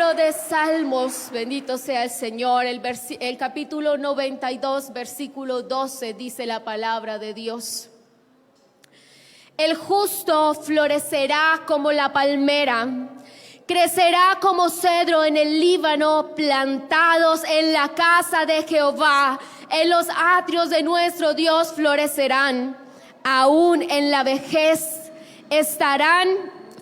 libro de Salmos, bendito sea el Señor, el capítulo 92, versículo 12, dice la palabra de Dios. El justo florecerá como la palmera, crecerá como cedro en el Líbano, plantados en la casa de Jehová. En los atrios de nuestro Dios florecerán, aún en la vejez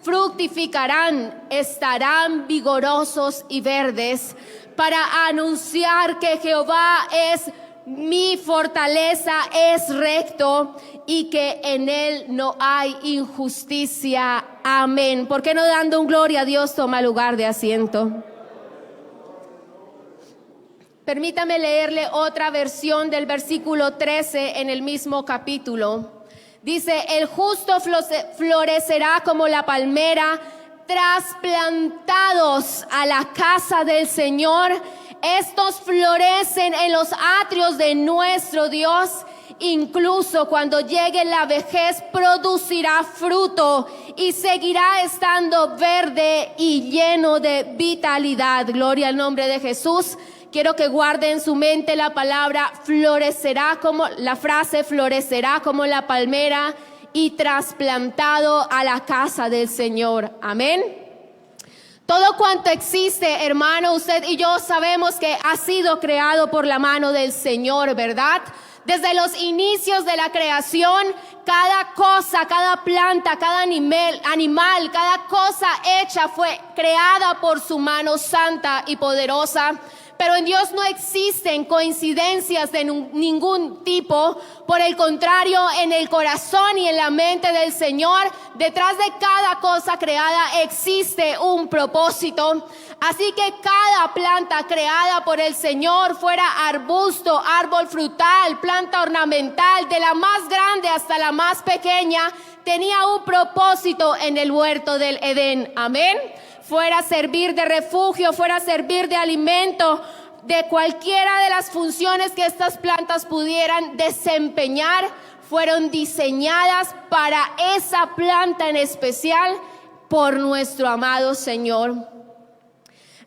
fructificarán, estarán vigorosos y verdes, para anunciar que Jehová es mi fortaleza, es recto y que en él no hay injusticia. Amén. ¿Por qué no dando un gloria a Dios toma lugar de asiento? Permítame leerle otra versión del versículo 13 en el mismo capítulo. Dice: el justo florecerá como la palmera, trasplantados a la casa del Señor. Estos florecen en los atrios de nuestro Dios. Incluso cuando llegue la vejez producirá fruto y seguirá estando verde y lleno de vitalidad. Gloria al nombre de Jesús. Quiero que guarde en su mente la palabra florecerá, como la frase florecerá como la palmera y trasplantado a la casa del Señor. Amén. Todo cuanto existe, hermano, usted y yo sabemos que ha sido creado por la mano del Señor, ¿verdad? Desde los inicios de la creación, cada cosa, cada planta, cada animal, cada cosa hecha fue creada por su mano santa y poderosa. Pero en Dios no existen coincidencias de ningún tipo. Por el contrario, en el corazón y en la mente del Señor, detrás de cada cosa creada existe un propósito. Así que cada planta creada por el Señor, fuera arbusto, árbol frutal, planta ornamental, de la más grande hasta la más pequeña, tenía un propósito en el huerto del Edén. Amén. Fuera servir de refugio, fuera servir de alimento, de cualquiera de las funciones que estas plantas pudieran desempeñar, fueron diseñadas para esa planta en especial por nuestro amado Señor.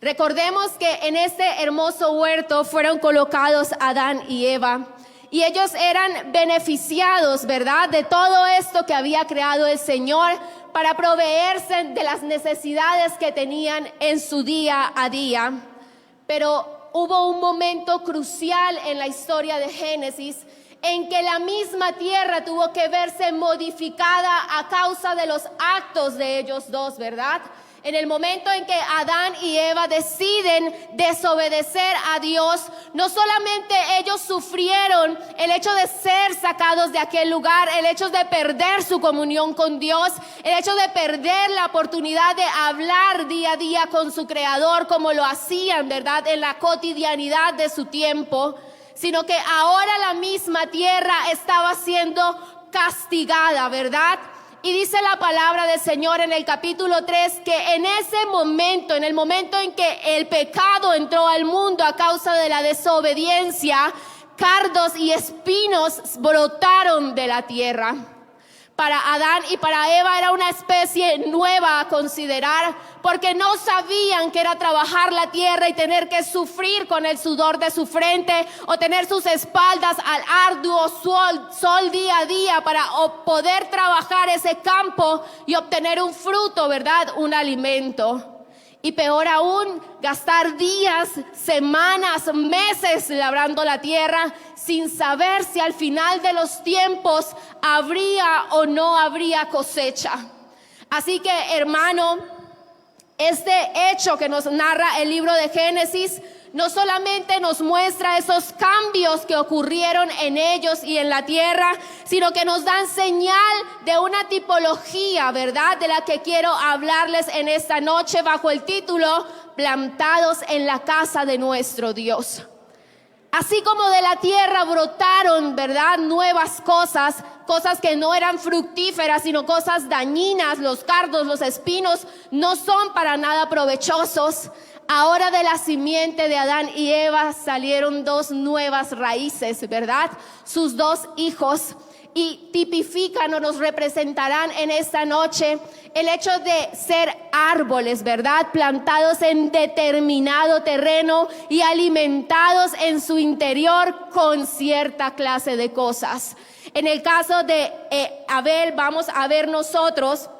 Recordemos que en este hermoso huerto fueron colocados Adán y Eva. Y ellos eran beneficiados, ¿verdad?, de todo esto que había creado el Señor para proveerse de las necesidades que tenían en su día a día. Pero hubo un momento crucial en la historia de Génesis en que la misma tierra tuvo que verse modificada a causa de los actos de ellos dos, ¿verdad? En el momento en que Adán y Eva deciden desobedecer a Dios, no solamente ellos sufrieron el hecho de ser sacados de aquel lugar, el hecho de perder su comunión con Dios, el hecho de perder la oportunidad de hablar día a día con su Creador como lo hacían, ¿verdad?, en la cotidianidad de su tiempo, sino que ahora la misma tierra estaba siendo castigada, ¿verdad? Y dice la palabra del Señor en el capítulo 3 que en ese momento, en el momento en que el pecado entró al mundo a causa de la desobediencia, cardos y espinos brotaron de la tierra. Para Adán y para Eva era una especie nueva a considerar, porque no sabían que era trabajar la tierra y tener que sufrir con el sudor de su frente o tener sus espaldas al arduo sol día a día para poder trabajar ese campo y obtener un fruto, ¿verdad?, un alimento. Y peor aún, gastar días, semanas, meses labrando la tierra sin saber si al final de los tiempos habría o no habría cosecha. Así que, hermano, este hecho que nos narra el libro de Génesis no solamente nos muestra esos cambios que ocurrieron en ellos y en la tierra, sino que nos dan señal de una tipología, ¿verdad?, de la que quiero hablarles en esta noche bajo el título Plantados en la casa de nuestro Dios. Así como de la tierra brotaron, ¿verdad?, nuevas cosas que no eran fructíferas, sino cosas dañinas. Los cardos, los espinos no son para nada provechosos. Ahora de la simiente de Adán y Eva salieron dos nuevas raíces, ¿verdad?, sus dos hijos. y tipifican o nos representarán en esta noche el hecho de ser árboles, ¿verdad? Plantados en determinado terreno y alimentados en su interior con cierta clase de cosas. En el caso de Abel, vamos a ver nosotros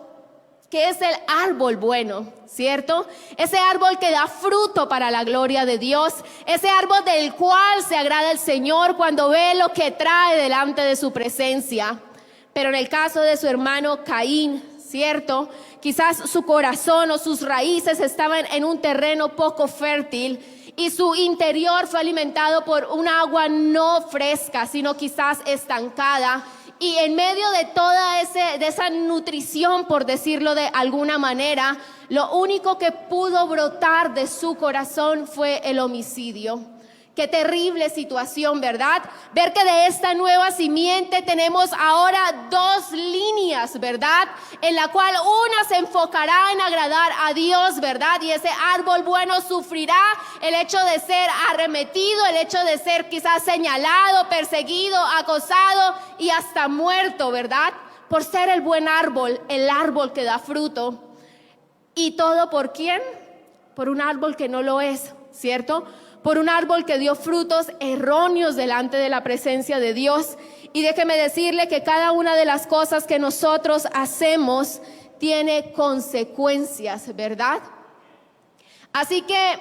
que es el árbol bueno, ¿cierto? Ese árbol que da fruto para la gloria de Dios, ese árbol del cual se agrada el Señor cuando ve lo que trae delante de su presencia. Pero en el caso de su hermano Caín, ¿cierto? Quizás su corazón o sus raíces estaban en un terreno poco fértil y su interior fue alimentado por un agua no fresca, sino quizás estancada. Y en medio de toda esa nutrición, por decirlo de alguna manera, lo único que pudo brotar de su corazón fue el homicidio. Qué terrible situación, ¿verdad? Ver que de esta nueva simiente tenemos ahora dos líneas, ¿verdad? En la cual una se enfocará en agradar a Dios, ¿verdad? Y ese árbol bueno sufrirá el hecho de ser arremetido, el hecho de ser quizás señalado, perseguido, acosado y hasta muerto, ¿verdad? Por ser el buen árbol, el árbol que da fruto. ¿Y todo por quién? Por un árbol que no lo es, ¿cierto? Por un árbol que dio frutos erróneos delante de la presencia de Dios. Y déjeme decirle que cada una de las cosas que nosotros hacemos tiene consecuencias, ¿verdad? Así que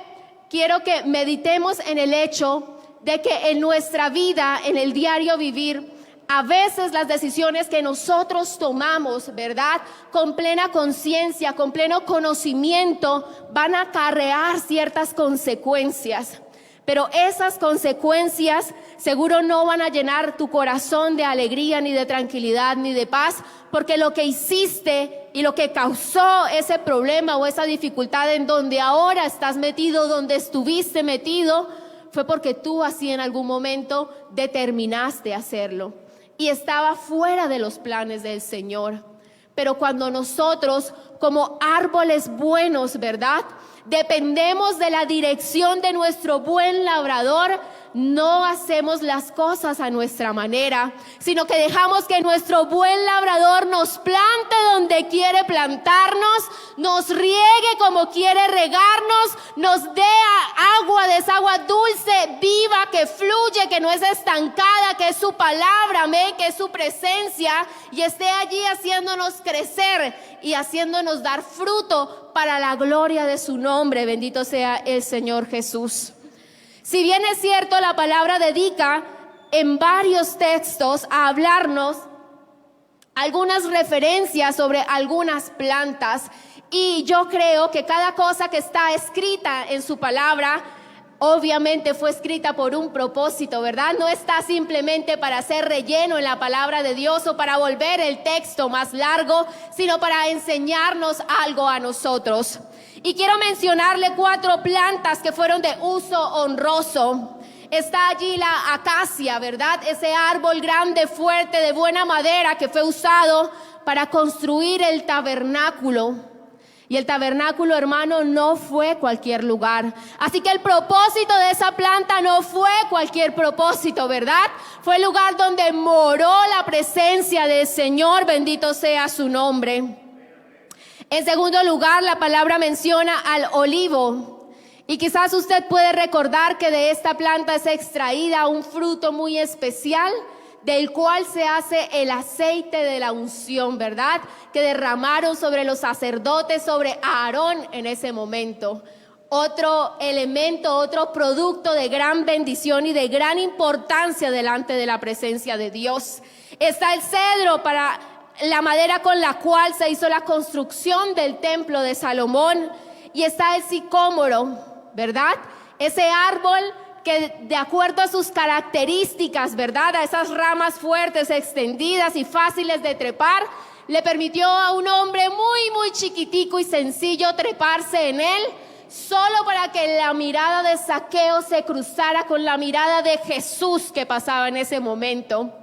quiero que meditemos en el hecho de que en nuestra vida, en el diario vivir, a veces las decisiones que nosotros tomamos, ¿verdad? Con plena conciencia, con pleno conocimiento, van a acarrear ciertas consecuencias. Pero esas consecuencias seguro no van a llenar tu corazón de alegría, ni de tranquilidad, ni de paz, porque lo que hiciste y lo que causó ese problema o esa dificultad en donde ahora estás metido, donde estuviste metido, fue porque tú así en algún momento determinaste hacerlo y estaba fuera de los planes del Señor. Pero cuando nosotros, como árboles buenos, ¿verdad?, dependemos de la dirección de nuestro buen labrador, no hacemos las cosas a nuestra manera, sino que dejamos que nuestro buen labrador nos plante donde quiere plantarnos, nos riegue como quiere regarnos, nos dé agua de esa agua dulce, viva, que fluye, que no es estancada, que es su palabra, amén, que es su presencia, y esté allí haciéndonos crecer y haciéndonos dar fruto para la gloria de su nombre. Bendito sea el Señor Jesús. Si bien es cierto, la palabra dedica en varios textos a hablarnos algunas referencias sobre algunas plantas, y yo creo que cada cosa que está escrita en su palabra obviamente fue escrita por un propósito, ¿verdad? No está simplemente para hacer relleno en la palabra de Dios o para volver el texto más largo, sino para enseñarnos algo a nosotros. Y quiero mencionarle 4 plantas que fueron de uso honroso. Está allí la acacia, ¿verdad? Ese árbol grande, fuerte, de buena madera que fue usado para construir el tabernáculo. Y el tabernáculo, hermano, no fue cualquier lugar. Así que el propósito de esa planta no fue cualquier propósito, ¿verdad? Fue el lugar donde moró la presencia del Señor, bendito sea su nombre. En segundo lugar, la palabra menciona al olivo. Y quizás usted puede recordar que de esta planta es extraída un fruto muy especial, del cual se hace el aceite de la unción, ¿verdad?, que derramaron sobre los sacerdotes, sobre Aarón en ese momento. Otro elemento, otro producto de gran bendición y de gran importancia delante de la presencia de Dios. Está el cedro, para la madera con la cual se hizo la construcción del templo de Salomón. Y está el sicómoro, ¿verdad?, ese árbol que de acuerdo a sus características, ¿verdad?, a esas ramas fuertes, extendidas y fáciles de trepar, le permitió a un hombre muy chiquitico y sencillo treparse en él, solo para que la mirada de Zaqueo se cruzara con la mirada de Jesús que pasaba en ese momento.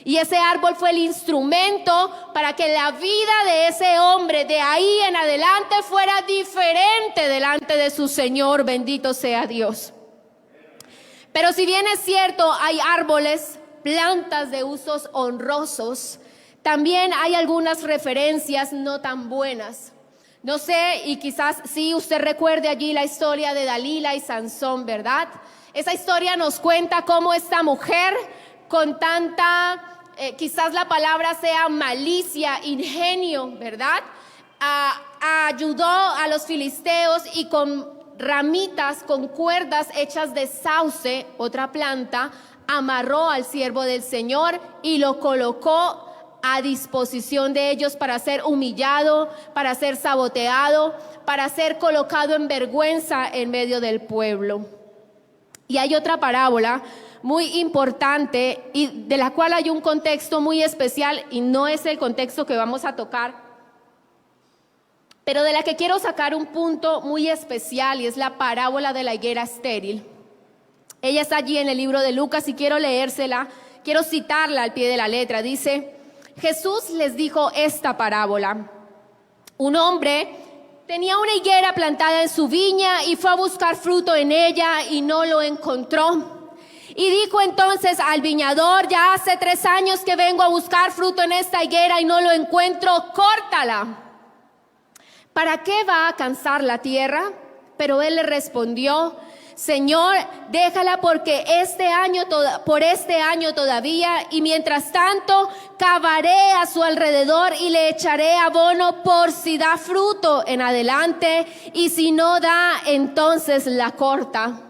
Y ese árbol fue el instrumento para que la vida de ese hombre de ahí en adelante fuera diferente delante de su Señor, bendito sea Dios. Pero si bien es cierto, hay árboles plantas de usos honrosos, también hay algunas referencias no tan buenas. No sé, y quizás sí usted recuerde allí la historia de Dalila y Sansón, ¿verdad? Esa historia nos cuenta cómo esta mujer con tanta, quizás la palabra sea malicia, ingenio, ¿verdad? Ayudó a los filisteos y con ramitas, con cuerdas hechas de sauce, otra planta, amarró al siervo del Señor y lo colocó a disposición de ellos para ser humillado, para ser saboteado, para ser colocado en vergüenza en medio del pueblo. Y hay otra parábola muy importante y de la cual hay un contexto muy especial y no es el contexto que vamos a tocar, pero de la que quiero sacar un punto muy especial y es la parábola de la higuera estéril. Ella está allí en el libro de Lucas y quiero leérsela, quiero citarla al pie de la letra. Dice: Jesús les dijo esta parábola. Un hombre tenía una higuera plantada en su viña y fue a buscar fruto en ella y no lo encontró. Y dijo entonces al viñador: ya hace 3 años que vengo a buscar fruto en esta higuera y no lo encuentro, córtala. ¿Para qué va a cansar la tierra? Pero él le respondió: Señor, déjala porque por este año todavía, y mientras tanto cavaré a su alrededor y le echaré abono por si da fruto en adelante, y si no da, entonces la corta.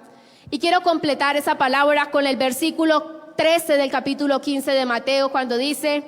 Y quiero completar esa palabra con el versículo 13 del capítulo 15 de Mateo, cuando dice: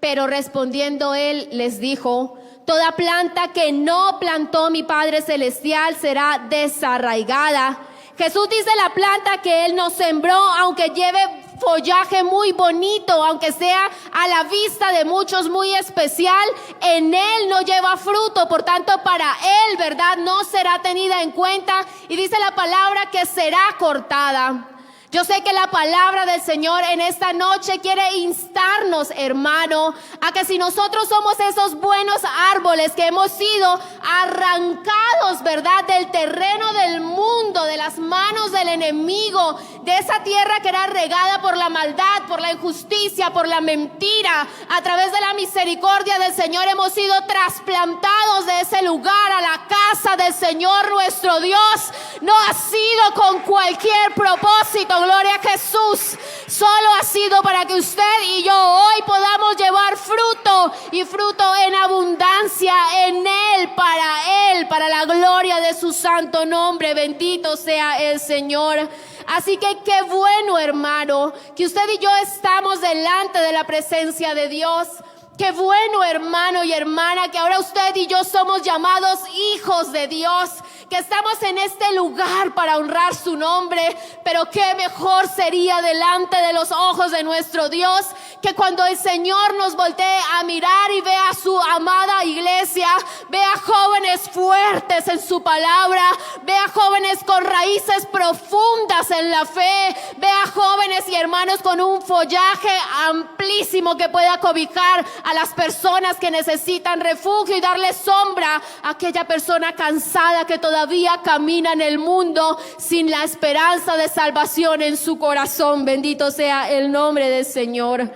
pero respondiendo él les dijo: toda planta que no plantó mi Padre Celestial será desarraigada. Jesús dice la planta que Él nos sembró, aunque lleve follaje muy bonito, aunque sea a la vista de muchos muy especial, en Él no lleva fruto, por tanto para Él, ¿verdad?, no será tenida en cuenta, y dice la palabra que será cortada. Yo sé que la palabra del Señor en esta noche quiere instarnos, hermano, a que si nosotros somos esos buenos árboles que hemos sido arrancados, ¿verdad?, del terreno del mundo, de las manos del enemigo, de esa tierra que era regada por la maldad, por la injusticia, por la mentira, a través de la misericordia del Señor hemos sido trasplantados de ese lugar a la casa del Señor nuestro Dios. No ha sido con cualquier propósito. Gloria a Jesús. Solo ha sido para que usted y yo hoy podamos llevar fruto, y fruto en abundancia en Él, para la gloria de su santo nombre. Bendito sea el Señor. Así que qué bueno, hermano, que usted y yo estamos delante de la presencia de Dios. Qué bueno, hermano y hermana, que ahora usted y yo somos llamados hijos de Dios, que estamos en este lugar para honrar su nombre. Pero qué mejor sería delante de los ojos de nuestro Dios que cuando el Señor nos voltee a mirar y vea a su amada iglesia, vea jóvenes fuertes en su palabra, vea jóvenes con raíces profundas en la fe, vea jóvenes y hermanos con un follaje amplísimo que pueda cobijar a las personas que necesitan refugio y darle sombra a aquella persona cansada que todavía camina en el mundo sin la esperanza de salvación en su corazón. Bendito sea el nombre del Señor.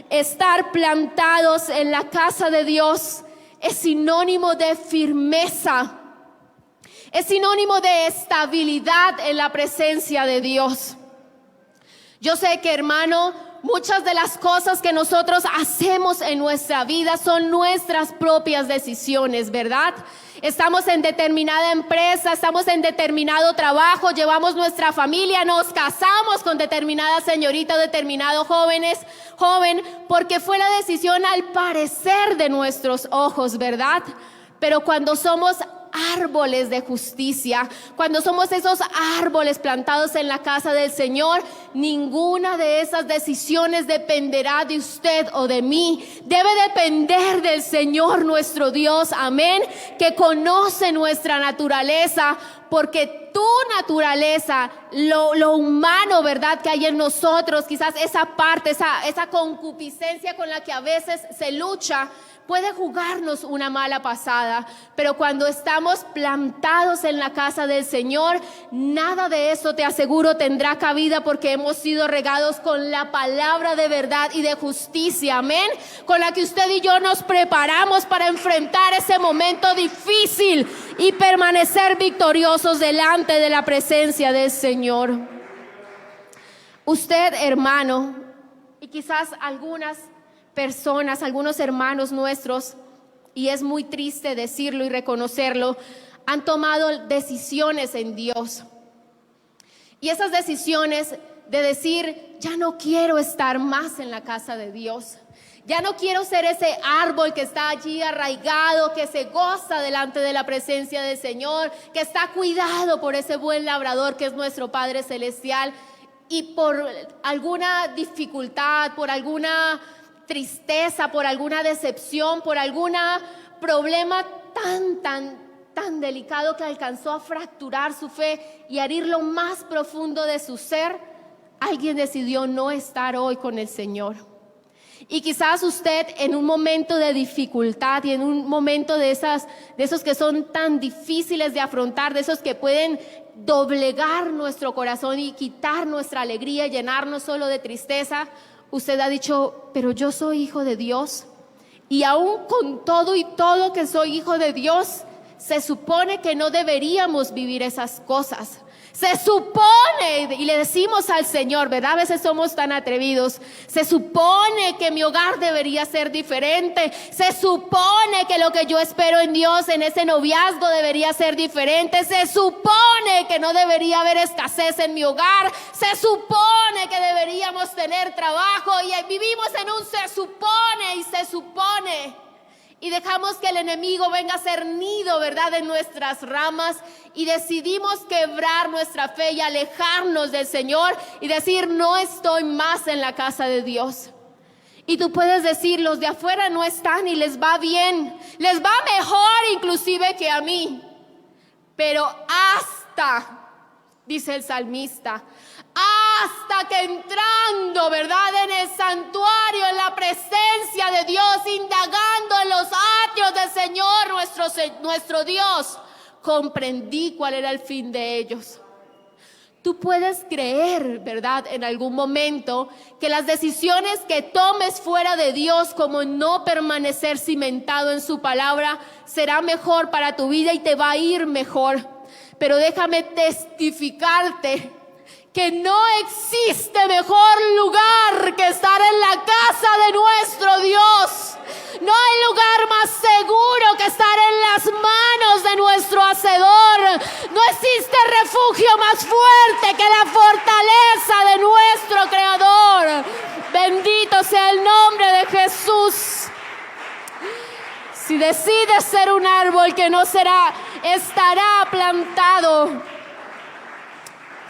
Estar plantados en la casa de Dios es sinónimo de firmeza, es sinónimo de estabilidad en la presencia de Dios. Yo sé que, hermano, muchas de las cosas que nosotros hacemos en nuestra vida son nuestras propias decisiones, ¿verdad? Estamos en determinada empresa, estamos en determinado trabajo, llevamos nuestra familia, nos casamos con determinada señorita o determinado joven, porque fue la decisión al parecer de nuestros ojos, ¿verdad? Pero cuando somos árboles de justicia, cuando somos esos árboles plantados en la casa del Señor, ninguna de esas decisiones dependerá de usted o de mí. Debe depender del Señor nuestro Dios, amén, que conoce nuestra naturaleza, porque tu naturaleza, lo humano, ¿verdad?, que hay en nosotros, quizás esa parte, esa concupiscencia con la que a veces se lucha, puede jugarnos una mala pasada, pero cuando estamos plantados en la casa del Señor, nada de eso, te aseguro, tendrá cabida, porque hemos sido regados con la palabra de verdad y de justicia, amén, con la que usted y yo nos preparamos para enfrentar ese momento difícil y permanecer victoriosos delante de la presencia del Señor. Usted, hermano, y quizás algunas personas, algunos hermanos nuestros, y es muy triste decirlo y reconocerlo, han tomado decisiones en Dios. Y esas decisiones de decir, ya no quiero estar más en la casa de Dios. Ya no quiero ser ese árbol que está allí arraigado, que se goza delante de la presencia del Señor, que está cuidado por ese buen labrador que es nuestro Padre Celestial. Y por alguna dificultad, por alguna tristeza, por alguna decepción, por algún problema tan delicado que alcanzó a fracturar su fe y herir lo más profundo de su ser, alguien decidió no estar hoy con el Señor. Y quizás usted, en un momento de dificultad y en un momento de esos que son tan difíciles de afrontar, de esos que pueden doblegar nuestro corazón y quitar nuestra alegría, llenarnos solo de tristeza, usted ha dicho, pero yo soy hijo de Dios, y aún con todo y todo que soy hijo de Dios, se supone que no deberíamos vivir esas cosas. Se supone, y le decimos al Señor, ¿verdad? A veces somos tan atrevidos. Se supone que mi hogar debería ser diferente. Se supone que lo que yo espero en Dios, en ese noviazgo, debería ser diferente. Se supone que no debería haber escasez en mi hogar. Se supone que deberíamos tener trabajo. Y vivimos en un se supone y se supone. Y dejamos que el enemigo venga a hacer nido, ¿verdad?, en nuestras ramas, y decidimos quebrar nuestra fe y alejarnos del Señor y decir, no estoy más en la casa de Dios. Y tú puedes decir, los de afuera no están y les va bien, les va mejor inclusive que a mí. Pero hasta, dice el salmista, hasta que entrando, ¿verdad?, en el santuario, en la presencia de Dios, indagando en los atrios del Señor, nuestro Dios, comprendí cuál era el fin de ellos. Tú puedes creer, ¿verdad?, en algún momento que las decisiones que tomes fuera de Dios, como no permanecer cimentado en su palabra, será mejor para tu vida y te va a ir mejor. Pero déjame testificarte que no existe mejor lugar que estar en la casa de nuestro Dios. No hay lugar más seguro que estar en las manos de nuestro Hacedor. No existe refugio más fuerte que la fortaleza de nuestro Creador. Bendito sea el nombre de Jesús. Si decides ser un árbol que no estará plantado.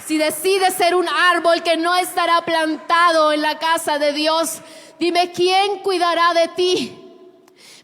Si decides ser un árbol que no estará plantado en la casa de Dios, dime, ¿quién cuidará de ti?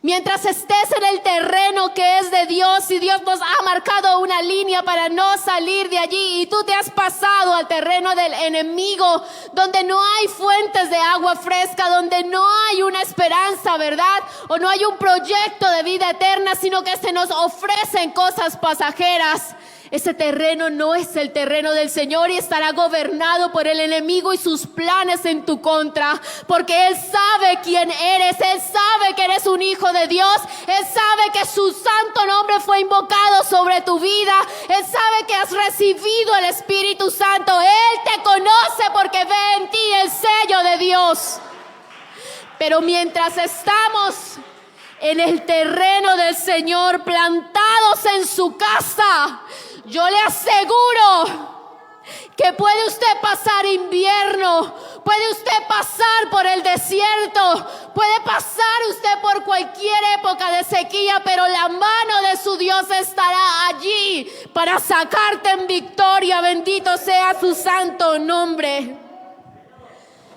Mientras estés en el terreno que es de Dios, y Dios nos ha marcado una línea para no salir de allí, y tú te has pasado al terreno del enemigo, donde no hay fuentes de agua fresca, donde no hay una esperanza, ¿verdad? O no hay un proyecto de vida eterna, sino que se nos ofrecen cosas pasajeras. Ese terreno no es el terreno del Señor y estará gobernado por el enemigo y sus planes en tu contra, porque Él sabe quién eres, Él sabe que eres un hijo de Dios, Él sabe que su santo nombre fue invocado sobre tu vida, Él sabe que has recibido el Espíritu Santo, Él te conoce porque ve en ti el sello de Dios. Pero mientras estamos en el terreno del Señor, plantados en su casa, yo le aseguro que puede usted pasar invierno, puede usted pasar por el desierto, puede pasar usted por cualquier época de sequía, pero la mano de su Dios estará allí para sacarte en victoria. Bendito sea su santo nombre.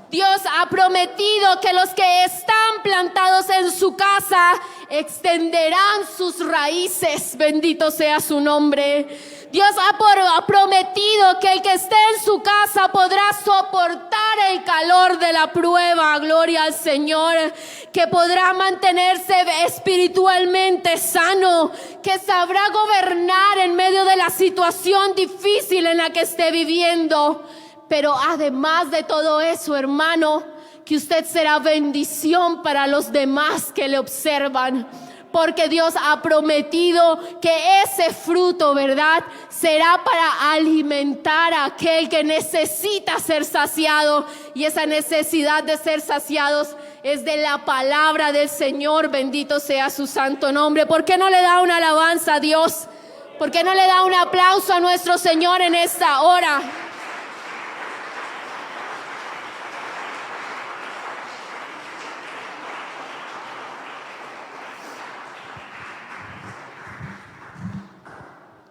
Dios ha prometido que los que están plantados en su casa extenderán sus raíces. Bendito sea su nombre. Dios ha prometido que el que esté en su casa podrá soportar el calor de la prueba, gloria al Señor, que podrá mantenerse espiritualmente sano, que sabrá gobernar en medio de la situación difícil en la que esté viviendo. Pero además de todo eso, hermano, que usted será bendición para los demás que le observan. Porque Dios ha prometido que ese fruto, ¿verdad?, será para alimentar a aquel que necesita ser saciado. Y esa necesidad de ser saciados es de la palabra del Señor. Bendito sea su santo nombre. ¿Por qué no le da una alabanza a Dios? ¿Por qué no le da un aplauso a nuestro Señor en esta hora?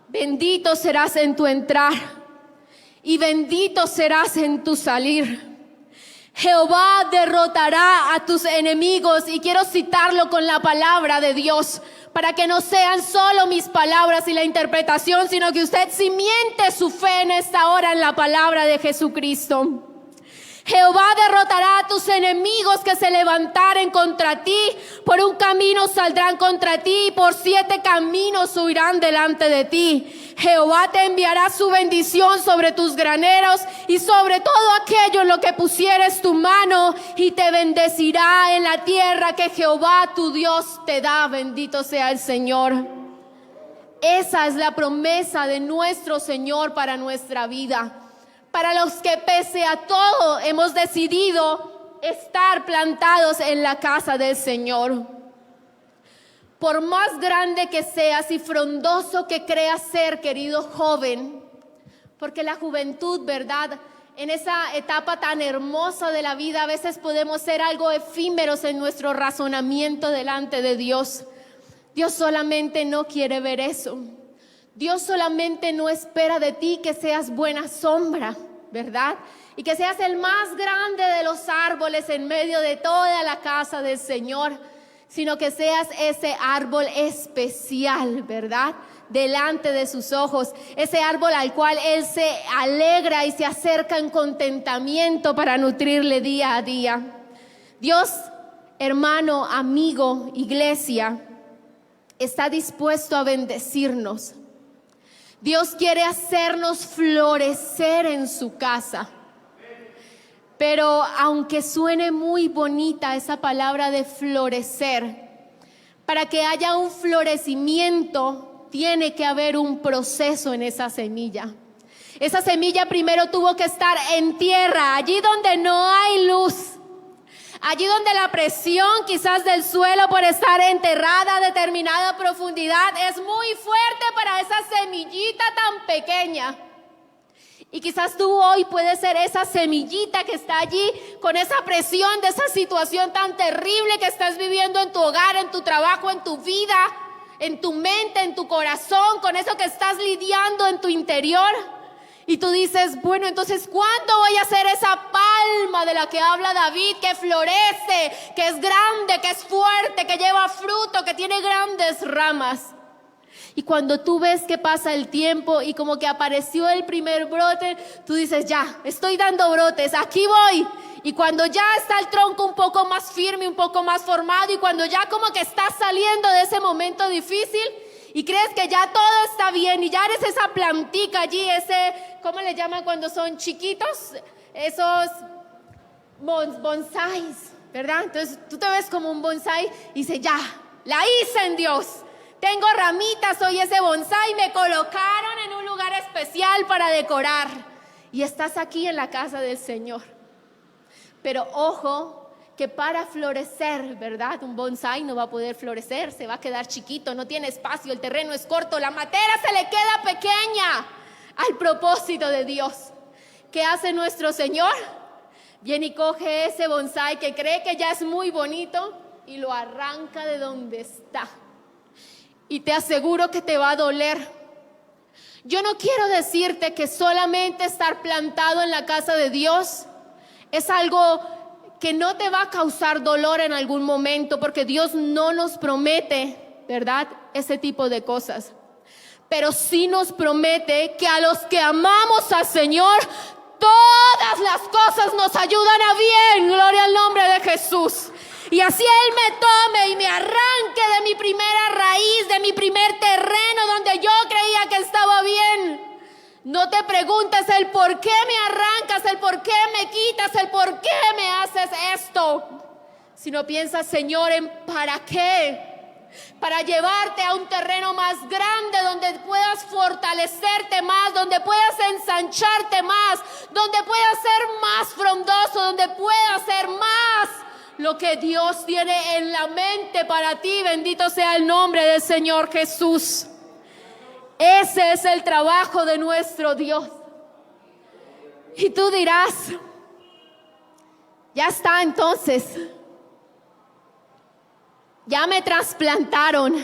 Bendito serás en tu entrar y bendito serás en tu salir. Jehová derrotará a tus enemigos, y quiero citarlo con la palabra de Dios para que no sean solo mis palabras y la interpretación, sino que usted cimente su fe en esta hora en la palabra de Jesucristo. Jehová derrotará a tus enemigos que se levantaren contra ti. Por un camino saldrán contra ti, y por 7 caminos huirán delante de ti. Jehová te enviará su bendición sobre tus graneros y sobre todo aquello en lo que pusieres tu mano, y te bendecirá en la tierra que Jehová tu Dios te da. Bendito sea el Señor. Esa es la promesa de nuestro Señor para nuestra vida. Para los que pese a todo hemos decidido estar plantados en la casa del Señor. Por más grande que seas y frondoso que creas ser, querido joven, porque la juventud, ¿verdad?, en esa etapa tan hermosa de la vida, a veces podemos ser algo efímeros en nuestro razonamiento delante de Dios. Dios solamente no quiere ver eso. Dios solamente no espera de ti que seas buena sombra, ¿verdad? Y que seas el más grande de los árboles en medio de toda la casa del Señor, sino que seas ese árbol especial, ¿verdad?, delante de sus ojos, ese árbol al cual Él se alegra y se acerca en contentamiento para nutrirle día a día. Dios, hermano, amigo, iglesia, está dispuesto a bendecirnos. Dios quiere hacernos florecer en su casa. Pero aunque suene muy bonita esa palabra de florecer, para que haya un florecimiento tiene que haber un proceso en esa semilla. Esa semilla primero tuvo que estar en tierra, allí donde no hay luz. Allí donde la presión quizás del suelo por estar enterrada a determinada profundidad es muy fuerte para esa semillita tan pequeña. Y quizás tú hoy puedes ser esa semillita que está allí con esa presión de esa situación tan terrible que estás viviendo en tu hogar, en tu trabajo, en tu vida, en tu mente, en tu corazón, con eso que estás lidiando en tu interior. Y tú dices, bueno, entonces, ¿cuándo voy a ser esa palma de la que habla David, que florece, que es grande, que es fuerte, que lleva fruto, que tiene grandes ramas? Y cuando tú ves que pasa el tiempo y como que apareció el primer brote, tú dices, ya, estoy dando brotes, aquí voy. Y cuando ya está el tronco un poco más firme, un poco más formado, y cuando ya como que estás saliendo de ese momento difícil y crees que ya todo está bien y ya eres esa plantica allí, ese, ¿cómo le llaman cuando son chiquitos? Esos bonsáis, ¿verdad? Entonces tú te ves como un bonsái y dices, ya, la hice en Dios. Tengo ramitas, soy ese bonsái, me colocaron en un lugar especial para decorar. Y estás aquí en la casa del Señor. Pero ojo, que para florecer, ¿verdad? Un bonsái no va a poder florecer, se va a quedar chiquito, no tiene espacio, el terreno es corto, la matera se le queda pequeña al propósito de Dios. ¿Qué hace nuestro Señor? Viene y coge ese bonsái que cree que ya es muy bonito y lo arranca de donde está. Y te aseguro que te va a doler. Yo no quiero decirte que solamente estar plantado en la casa de Dios es algo que no te va a causar dolor en algún momento, porque Dios no nos promete, ¿verdad?, ese tipo de cosas. pero sí nos promete que a los que amamos al Señor, todas las cosas nos ayudan a bien. Gloria al nombre de Jesús. Y así Él me tome y me arranque de mi primera raíz, de mi primer terreno donde yo creía que estaba bien. No te preguntes el por qué me arrancas, el por qué me quitas, el por qué me haces esto. Sino piensa, Señor, en para qué. Para llevarte a un terreno más grande donde puedas fortalecerte más, donde puedas ensancharte más, donde puedas ser más frondoso, donde puedas ser más lo que Dios tiene en la mente para ti. Bendito sea el nombre del Señor Jesús. Ese es el trabajo de nuestro Dios. Y tú dirás, ya está entonces. Ya me trasplantaron,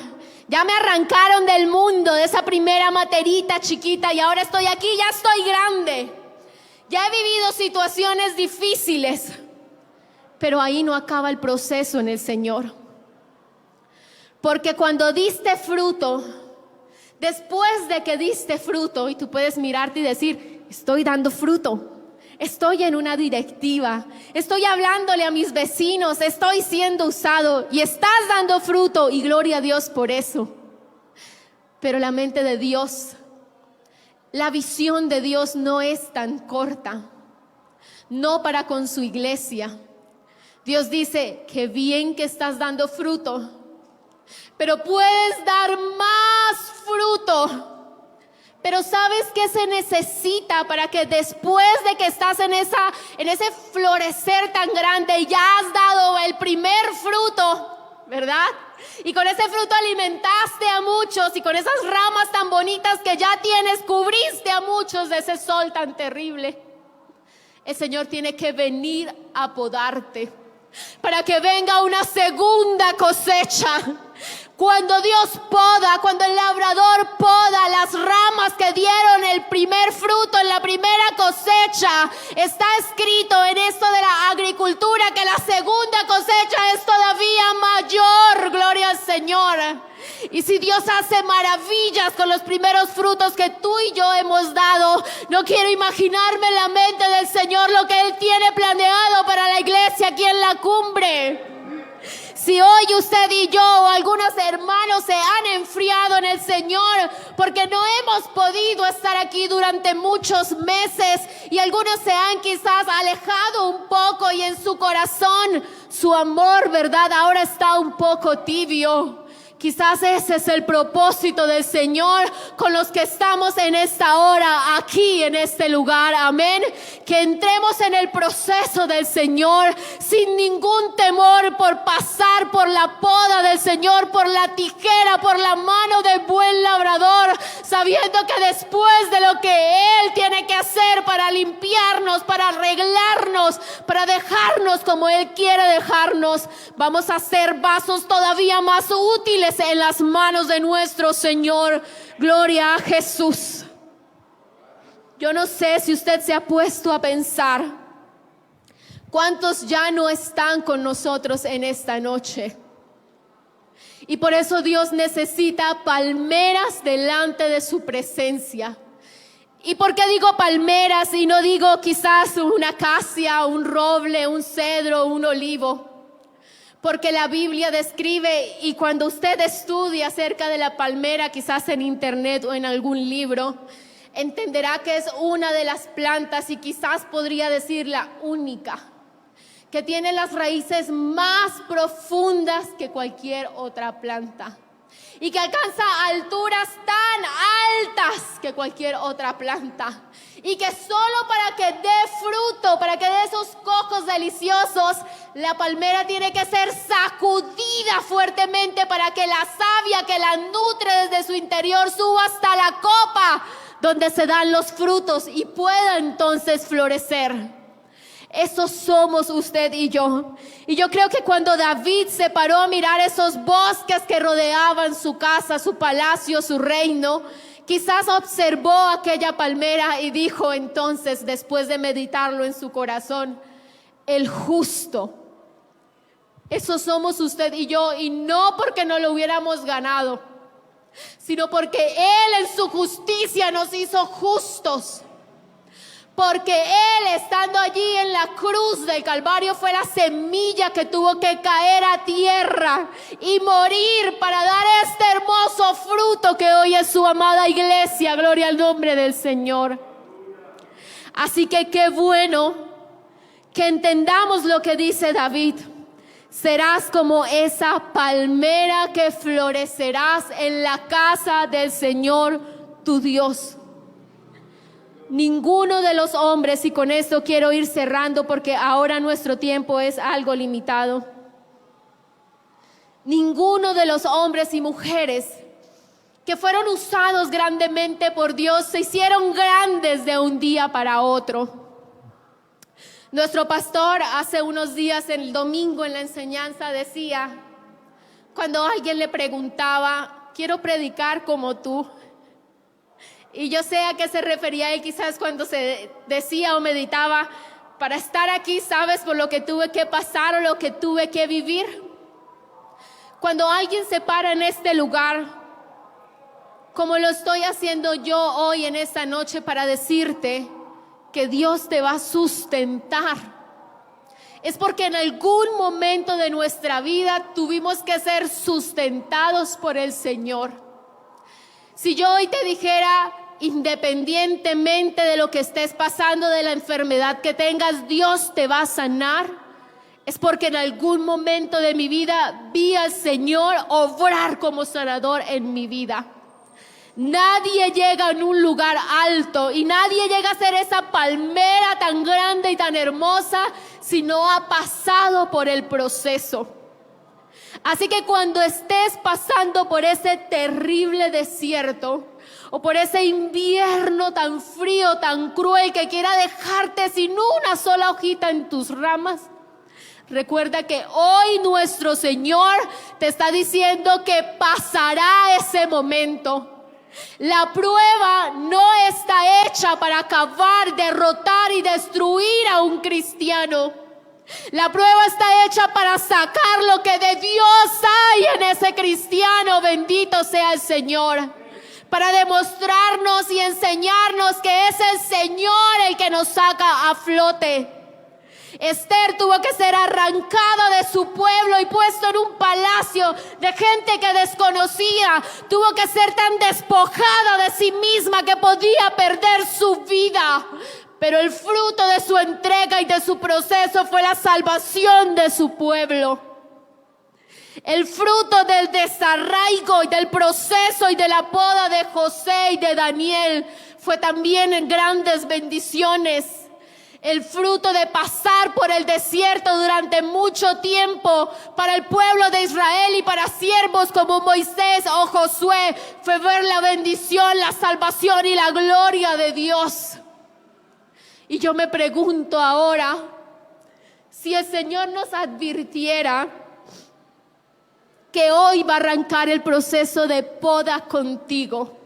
ya me arrancaron del mundo, de esa primera materita chiquita, y ahora estoy aquí, ya estoy grande. Ya he vivido situaciones difíciles, pero ahí no acaba el proceso en el Señor. Porque cuando diste fruto, después de que diste fruto, y tú puedes mirarte y decir, estoy dando fruto. Estoy en una directiva, estoy hablándole a mis vecinos, estoy siendo usado y estás dando fruto, y gloria a Dios por eso. Pero la mente de Dios, la visión de Dios no es tan corta, no para con su iglesia. Dios dice, qué bien que estás dando fruto, pero puedes dar más fruto. Pero ¿sabes qué se necesita para que después de que estás en ese florecer tan grande, ya has dado el primer fruto, ¿verdad? Y con ese fruto alimentaste a muchos, y con esas ramas tan bonitas que ya tienes, cubriste a muchos de ese sol tan terrible. El Señor tiene que venir a podarte para que venga una segunda cosecha. Cuando Dios poda, cuando el labrador poda las ramas que dieron el primer fruto en la primera cosecha, está escrito en esto de la agricultura que la segunda cosecha es todavía mayor. Gloria al Señor. Y si Dios hace maravillas con los primeros frutos que tú y yo hemos dado, no quiero imaginarme en la mente del Señor lo que Él tiene planeado para la iglesia aquí en la cumbre. Si hoy usted y yo o algunos hermanos se han enfriado en el Señor porque no hemos podido estar aquí durante muchos meses, y algunos se han quizás alejado un poco, y en su corazón su amor, ¿verdad?, ahora está un poco tibio. Quizás ese es el propósito del Señor con los que estamos en esta hora, aquí en este lugar, amén. Que entremos en el proceso del Señor sin ningún temor por pasar por la poda del Señor, por la tijera, por la mano del buen labrador, sabiendo que después de lo que Él tiene que hacer para limpiarnos, para arreglarnos, para dejarnos como Él quiere dejarnos, vamos a ser vasos todavía más útiles en las manos de nuestro Señor. Gloria a Jesús. Yo no sé si usted se ha puesto a pensar cuántos ya no están con nosotros en esta noche. Y por eso Dios necesita palmeras delante de su presencia. ¿Y por qué digo palmeras y no digo quizás una acacia, un roble, un cedro, un olivo? Porque la Biblia describe, y cuando usted estudia acerca de la palmera, quizás en internet o en algún libro, entenderá que es una de las plantas, y quizás podría decir la única, que tiene las raíces más profundas que cualquier otra planta, y que alcanza alturas tan altas que cualquier otra planta, y que solo para que dé fruto, para que dé esos cocos deliciosos, la palmera tiene que ser sacudida fuertemente para que la savia que la nutre desde su interior suba hasta la copa donde se dan los frutos y pueda entonces florecer. Esos somos usted y yo. Y yo creo que cuando David se paró a mirar esos bosques que rodeaban su casa, su palacio, su reino, quizás observó aquella palmera y dijo entonces, después de meditarlo en su corazón, el justo. Eso somos usted y yo, y no porque no lo hubiéramos ganado, sino porque Él en su justicia nos hizo justos. Porque Él, estando allí en la cruz del Calvario, fue la semilla que tuvo que caer a tierra y morir para dar este hermoso fruto que hoy es su amada iglesia. Gloria al nombre del Señor. Así que qué bueno que entendamos lo que dice David. Serás como esa palmera que florecerás en la casa del Señor tu Dios. Ninguno de los hombres, y con esto quiero ir cerrando porque ahora nuestro tiempo es algo limitado. Ninguno de los hombres y mujeres que fueron usados grandemente por Dios se hicieron grandes de un día para otro. Nuestro pastor hace unos días, el domingo en la enseñanza, decía, cuando alguien le preguntaba, quiero predicar como tú. Y yo sé a qué se refería él, quizás cuando se decía o meditaba, para estar aquí, ¿sabes por lo que tuve que pasar o lo que tuve que vivir? Cuando alguien se para en este lugar, como lo estoy haciendo yo hoy en esta noche para decirte que Dios te va a sustentar, es porque en algún momento de nuestra vida tuvimos que ser sustentados por el Señor. Si yo hoy te dijera, independientemente de lo que estés pasando, de la enfermedad que tengas, Dios te va a sanar, es porque en algún momento de mi vida vi al Señor obrar como sanador en mi vida. Nadie llega a un lugar alto y nadie llega a ser esa palmera tan grande y tan hermosa si no ha pasado por el proceso. Así que cuando estés pasando por ese terrible desierto o por ese invierno tan frío, tan cruel que quiera dejarte sin una sola hojita en tus ramas, recuerda que hoy nuestro Señor te está diciendo que pasará ese momento. La prueba no está hecha para acabar, derrotar y destruir a un cristiano. La prueba está hecha para sacar lo que de Dios hay en ese cristiano, bendito sea el Señor. Para demostrarnos y enseñarnos que es el Señor el que nos saca a flote. Esther tuvo que ser arrancada de su pueblo y puesto en un palacio de gente que desconocía. Tuvo que ser tan despojada de sí misma que podía perder su vida. Pero el fruto de su entrega y de su proceso fue la salvación de su pueblo. El fruto del desarraigo y del proceso y de la poda de José y de Daniel fue también en grandes bendiciones. El fruto de pasar por el desierto durante mucho tiempo para el pueblo de Israel y para siervos como Moisés o Josué fue ver la bendición, la salvación y la gloria de Dios. Y yo me pregunto ahora, si el Señor nos advirtiera que hoy va a arrancar el proceso de poda contigo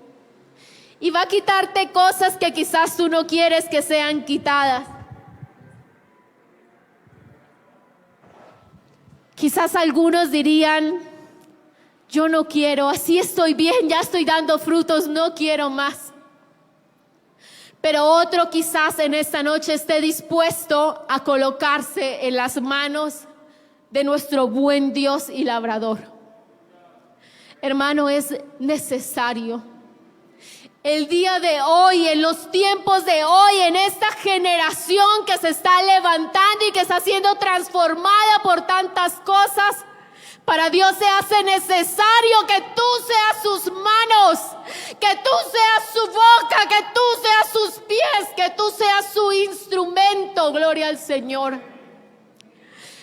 y va a quitarte cosas que quizás tú no quieres que sean quitadas. Quizás algunos dirían, yo no quiero, así estoy bien, ya estoy dando frutos, no quiero más. Pero otro quizás en esta noche esté dispuesto a colocarse en las manos de nuestro buen Dios y labrador. Hermano, es necesario. El día de hoy, en los tiempos de hoy, en esta generación que se está levantando y que está siendo transformada por tantas cosas, para Dios se hace necesario que tú seas sus manos, que tú seas su boca, que tú seas sus pies, que tú seas su instrumento. Gloria al Señor.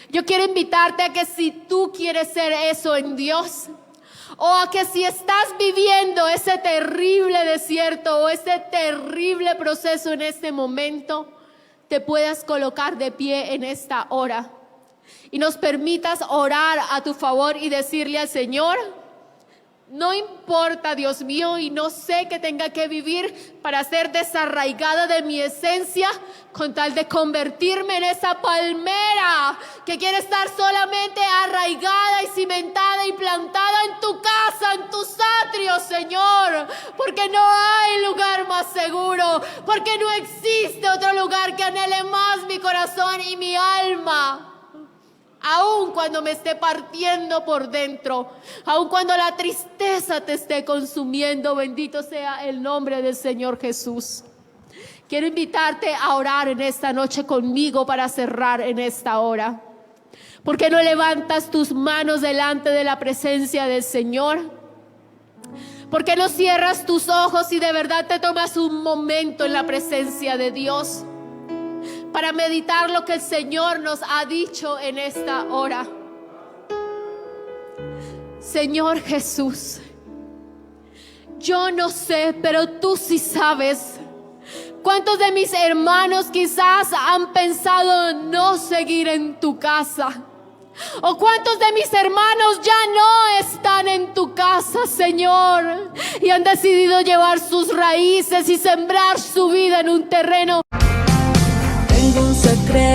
Yo quiero invitarte a que si tú quieres ser eso en Dios, o a que si estás viviendo ese terrible desierto o ese terrible proceso en este momento, te puedas colocar de pie en esta hora y nos permitas orar a tu favor y decirle al Señor, No importa, Dios mío, y no sé que tenga que vivir para ser desarraigada de mi esencia, con tal de convertirme en esa palmera que quiere estar solamente arraigada y cimentada y plantada en tu casa, en tus atrios, Señor. Porque no hay lugar más seguro, porque no existe otro lugar que anhele más mi corazón y mi alma. Aun cuando me esté partiendo por dentro, aun cuando la tristeza te esté consumiendo, bendito sea el nombre del Señor Jesús. Quiero invitarte a orar en esta noche conmigo para cerrar en esta hora. ¿Por qué no levantas tus manos delante de la presencia del Señor? ¿Por qué no cierras tus ojos y de verdad te tomas un momento en la presencia de Dios para meditar lo que el Señor nos ha dicho en esta hora? Señor Jesús, yo no sé, pero tú sí sabes cuántos de mis hermanos quizás han pensado no seguir en tu casa, o cuántos de mis hermanos ya no están en tu casa, Señor, y han decidido llevar sus raíces y sembrar su vida en un terreno. Tengo un secreto.